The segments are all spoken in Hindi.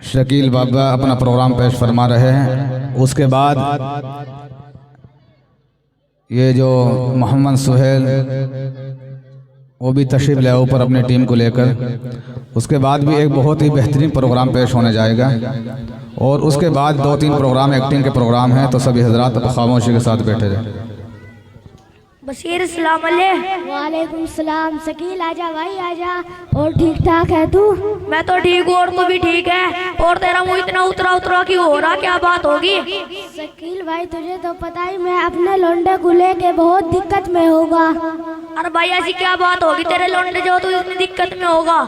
शकील बाबा अपना प्रोग्राम पेश फरमा रहे हैं। उसके बाद ये जो मोहम्मद सुहेल वो भी तशरीफ़ ले ऊपर अपनी टीम को लेकर। उसके बाद भी एक बहुत ही बेहतरीन प्रोग्राम पेश होने जाएगा और उसके बाद 2-3 प्रोग्राम एक्टिंग के प्रोग्राम हैं। तो सभी हजरात खामोशी के साथ बैठे रहे। बशीर अस्सलाम वालेकुम सलाम। शकील आजा भाई आजा। और ठीक ठाक है तू? मैं तो ठीक हूँ और तू भी ठीक है। और तेरा मुँह इतना उतरा उतरा क्यों हो रहा, क्या बात होगी? शकील भाई तुझे तो पता ही मैं अपने लोंडे को लेके बहुत दिक्कत में होगा। अरे भाई ऐसी क्या बात होगी तेरे लोंडे जो तू इतनी दिक्कत में होगा?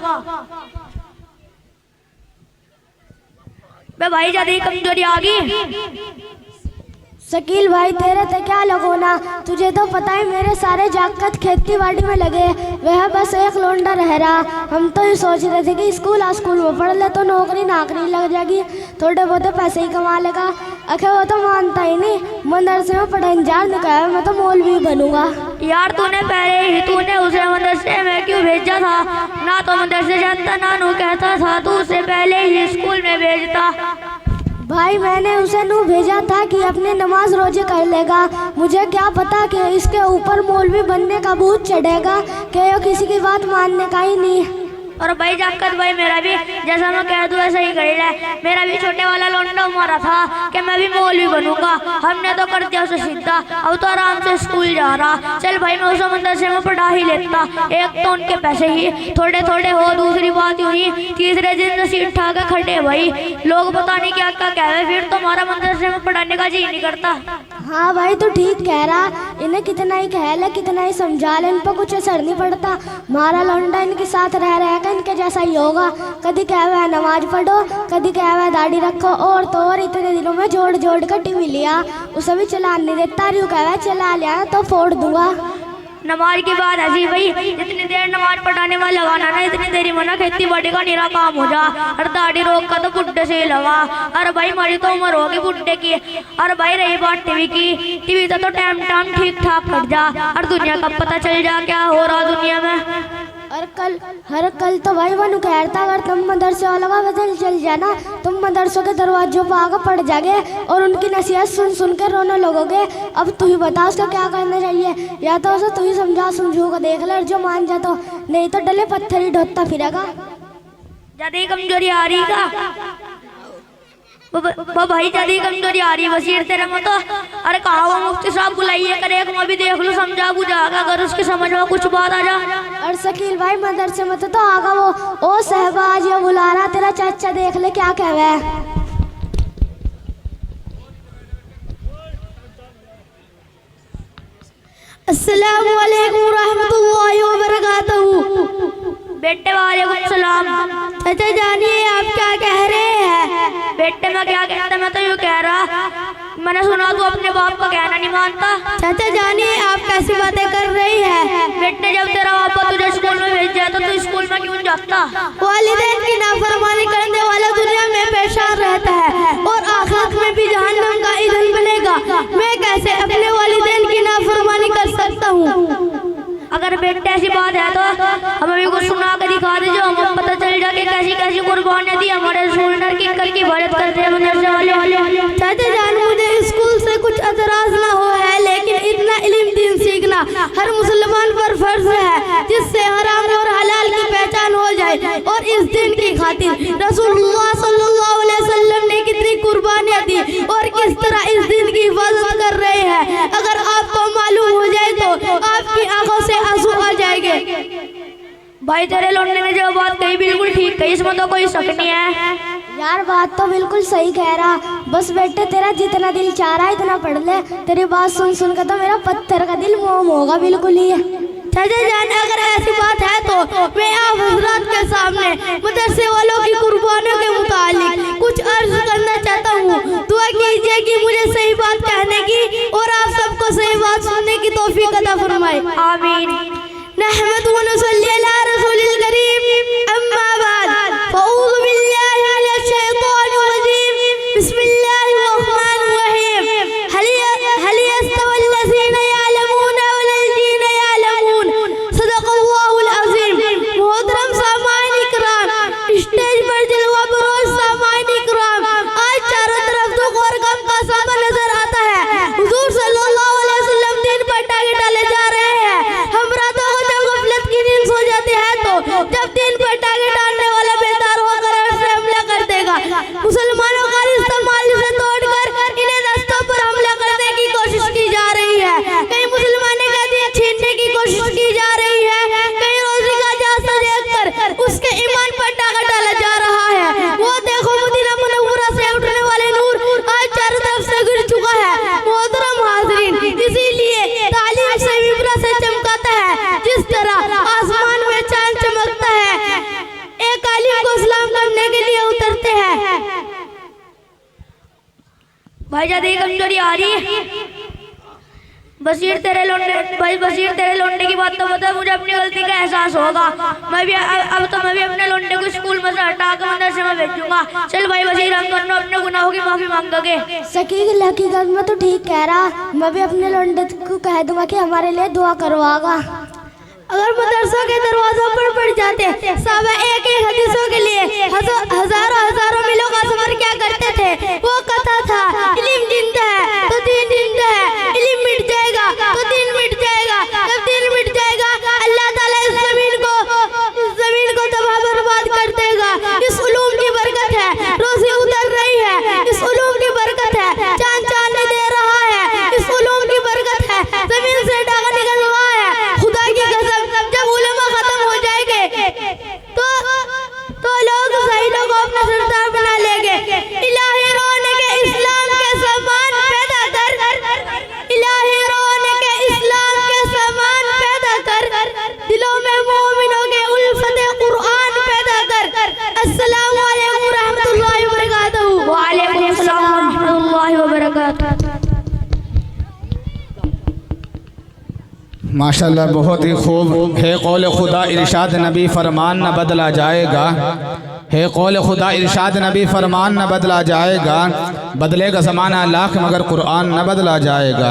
बे भाई ज्यादा कमजोरी आ गई। शकील भाई तेरे तो क्या लगोना, तुझे तो पता है मेरे सारे जाकत खेती बाड़ी में लगे, वह बस एक लोंडा रह रहा। हम तो ये सोच रहे थे कि स्कूल में पढ़ ले तो नौकरी लग जाएगी, थोड़े बहुत पैसे ही कमा लेगा। आखिर वो तो मानता ही नहीं, मदरसे में पढ़ने जा निकाला, मैं तो मौलवी बनूंगा। यार तूने उसे मदरसे में क्यों भेजा था? ना तो मदरसे जाता ना नू कहता था, तू उसे पहले ही स्कूल में भेजता। भाई मैंने उसे नू भेजा था कि अपने नमाज रोजे कर लेगा, मुझे क्या पता कि इसके ऊपर मौलवी बनने का भूत चढ़ेगा कि ये किसी की बात मानने का ही नहीं। और भाई जाकर भाई मेरा भी जैसा मैं कह दूँ ऐसा ही कर ले। मेरा भी छोटे वाला लोंडा मारा था कि मैं भी मौलवी बनूंगा, हमने तो कर दिया उसे सीधा। अब तो आराम से स्कूल जा रहा। चल भाई मैं उसे मदरसे में पढ़ा ही लेता, एक तो उनके पैसे ही थोड़े थोड़े हो, दूसरी बात हुई तीसरे दिन सीट उठा के खड़े भाई लोग पता नहीं क्या क्या कह रहे, फिर तो हमारा मदरसे में पढ़ाने का जी नहीं करता। हाँ भाई तू ठीक कह रहा, इन्हें कितना ही कह ले कितना ही समझा ले, इन पर कुछ असर नहीं पड़ता। हमारा लौंडा इनके साथ रह इनके जैसा ही होगा। कभी कह हुआ नमाज पढ़ो, कभी कह हुआ दाढ़ी रखो, और तो और इतने दिनों में जोड़ जोड़ कर टीवी लिया, उसे भी चला नहीं देता। रियू कह हुआ चला लिया तो फोड़ दूंगा। नमाज की बात ऐसी भाई, जितनी देर नमाज पढ़ाने में लगाना ना इतनी देरी में ना खेती बाड़ी का निरा काम हो जा। और दाढ़ी रोक का तो बुढ़े से ही लगा। अरे भाई हमारी तो उम्र होगी बुढ़े की। और भाई रही बात टीवी की, टीवी तो टाइम ठीक ठाक कट जा और दुनिया का पता चल जा क्या हो रहा दुनिया में। और हर कल तो भाई वनु कहता अगर तुम मदरसे वालों का बदल चल जाना, तुम मदरसों के दरवाजों पर आकर पड़ जाओगे और उनकी नसीहत सुन के रोने लगोगे। अब तू ही बता उसका क्या करना चाहिए, या तो उसे तू ही समझा समझूगा देख ले, जो मान जा तो, नहीं तो डले पत्थर ही ढोता फिरेगा। ज्यादा कमजोरी आ रही का वो भाई, ज्यादा कमजोरी आ रही है बशीर तेरे में तो। अरे कहा वो मुफ्ती साहब बुलाइए कर, एक मैं भी देख लूं समझा बुझागा अगर उसके समझ में कुछ बात आ जा। और शकील भाई मदरसे में तो आगा वो ओ सहबाज ये बुला रहा तेरा चाचा, देख ले क्या कह रहा है। अस्सलामु अलैकुम रहमतुल्लाहि व बरकातहू। बेटे वालेकुम सलाम। चाचा जानिए आप क्या कह रहे हैं? बेटे मैं क्या कहता, मैं तो यूँ कह रहा, मैंने सुना तू अपने बाप का कहना नहीं मानता। चाचा जानिए आप कैसी बातें कर रही है? बेटे जब तेरा बापा तुझे स्कूल में भेज जाता तो स्कूल में क्यों जाता? वालिदैन की नाफरमानी करने वाला दुनिया में परेशान रहता है और आखिरत में भी जहन्नम का ईंधन बनेगा। मैं कैसे अपने वालिदैन की नाफरमानी कर सकता हूँ? अगर बेटे ऐसी बात है तो हमें भी कुछ सुना कर दिखा दे, जो हमें पता चल जाए कैसी कैसी कुर्बानियां दी हमारे स्टूडेंट की कल की भारत करते हैं मदरसे वाले। चाचा जान मुझे स्कूल से कुछ एतराज ना हो है, लेकिन इतना इल्म दीन सीखना हर मुसलमान पर फर्ज है, जिससे हराम और हलाल की पहचान हो जाए। और इस दिन की खातिर रसूलुल्लाह सल्लल्लाहु अलैहि वसल्लम ने कितनी कुर्बानियां दी और किस तरह इस दिन की हिफाजत कर रहे हैं, अगर आपको मालूम हो जाए तो आपकी आंखों से आंसू आ जाएंगे। भाई तेरे लोंडे ने जो बात कही बिल्कुल ठीक कही, इसमें तो कोई शक नहीं है। यार बात तो बिल्कुल सही कह रहा, बस बेटे तेरा जितना दिल चाह रहा है इतना पढ़ ले। तेरी बात सुन कर तो मेरा पत्थर का दिल मोम होगा बिल्कुल ही। चाचा जान अगर ऐसी बात है तो मैं आप हजरात के सामने मदरसे वालों की कुर्बानियों के मुतालिक कुछ अर्ज करना चाहता हूँ। दुआ कीजिए कि मुझे सही बात कहने की और आप सबको सही बात सुनने की तौफीक अता फरमाए, आमीन। नहमदु व नसल्ली अला रसूलिल करीम, अम्मा बाद, फऊज़ु बिल्लाहि मिनश शैतानिर रजीम, बिस्मिल्लाहिर रहमानिर रहीम। हल यस्तवि लज़ीना यअलमून वल्लज़ीना यअलमून, सदक़ल्लाहुल अज़ीम। मोहतरम सामाईन इकराम, डाका डाला जा रहा है। वो देखो मदीना मुनव्वरा से उठने वाले नूर आज चारों तरफ से गिर चुका है। मोहतरम हाज़रीन, इसीलिए तालीम से विब्रा से चमकाता है जिस तरह आसमान में चांद चमकता है। एक आलिम को सलाम करने के लिए उतरते हैं। भाई जादे कमजोरी आ रही है। बशीर तेरे लौंडे की बात तो बता, मुझे अपनी गलती का एहसास होगा। मैं भी अपने लौंडे को स्कूल में से हटा कर मदरसे में भेजूंगा। चल भाई बशीर, हम दोनों अपने गुनाहों की माफी मांगोगे। शकील हकीकत में तो ठीक कह रहा। मैं भी अपने लौंडे को कह दूंगा कि हमारे लिए दुआ करवागा। अगर मदरसों के दरवाजों पर पड़ जाते साहबा एक एक हदीसों के लिए हजारों मीलों का सफर क्या करते थे। वो कथा था, इल्म जिंदा है तो दीन जिंदा है, इल्म मिट जाएगा तो दीन मिट जाएगा। जब दीन मिट जाएगा अल्लाह ताला इस जमीन को तबाह बर्बाद कर देगा। इस उलूम की बरकत है, रोज़ी उतर रही है, इस उलूम की बरकत है, चांद चांदनी दे रहा है, इस उलूम की बरकत है, जमीन से डाका निकल रहा है। खुदा की कसम, जब उलमा खत्म हो जाएंगे तो लोग शहीदों को अपना सरदार बना लेंगे। इलाही रोने के इस्लाम के समान पैदा कर, इलाही रोने के इस्लाम के समान पैदा कर, दिलों में मोमिनों के उल्फत कुरान पैदा कर। अस्सलामु अलैकुम रहमतुल्लाहि व बरकातहू। व अलैकुम अस्सलाम व रहमतुल्लाहि व बरकातहू। माशाल्लाह, बहुत ही खूब है। कौल खुदा इरशाद नबी फरमान न बदला जाएगा। है कौल खुदा इरशाद नबी फरमान न बदला जाएगा। बदलेगा ज़माना लाख मगर कुरान न बदला जाएगा।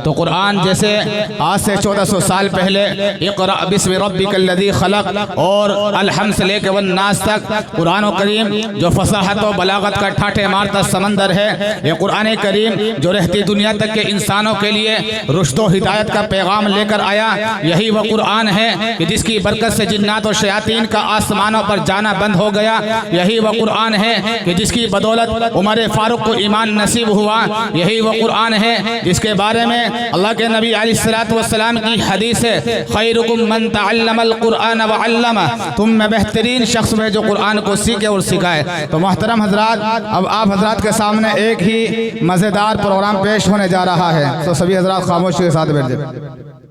तो कुरान जैसे आज से 1400 साल पहले इक़रा बिस्मि रब्बिकल्लज़ी खलक़ और अलहम्द से लेकर वन्नास तक कुरान करीम जो फसाहत और बलागत का ठाठे मारता समंदर है, ये कुरान करीम जो रहती दुनिया तक के इंसानों के लिए रुश्द व हिदायत का पैगाम लेकर आया। यही वह कुरान है कि जिसकी बरकत से जिन्नात और शयातीन का आसमानों पर जाना बंद हो गया। यही वह कुरान है कि जिसकी बदौलत उमर फारूक को ईमान नसीब हुआ। यही वह कुरान है जिसके बारे में अल्लाह के नबी अलैहिस्सलातु वस्सलाम की हदीस है, खैरुकुम मन तअल्लमल कुरान व अल्लमा, तुम में बेहतरीन शख्स में जो कुरान को सीखे और सिखाए। तो मोहतरम हजरात, अब आप हजरात के सामने एक ही मज़ेदार प्रोग्राम पेश होने जा रहा है, तो सभी हजरात खामोशी के साथ बैठ जाए।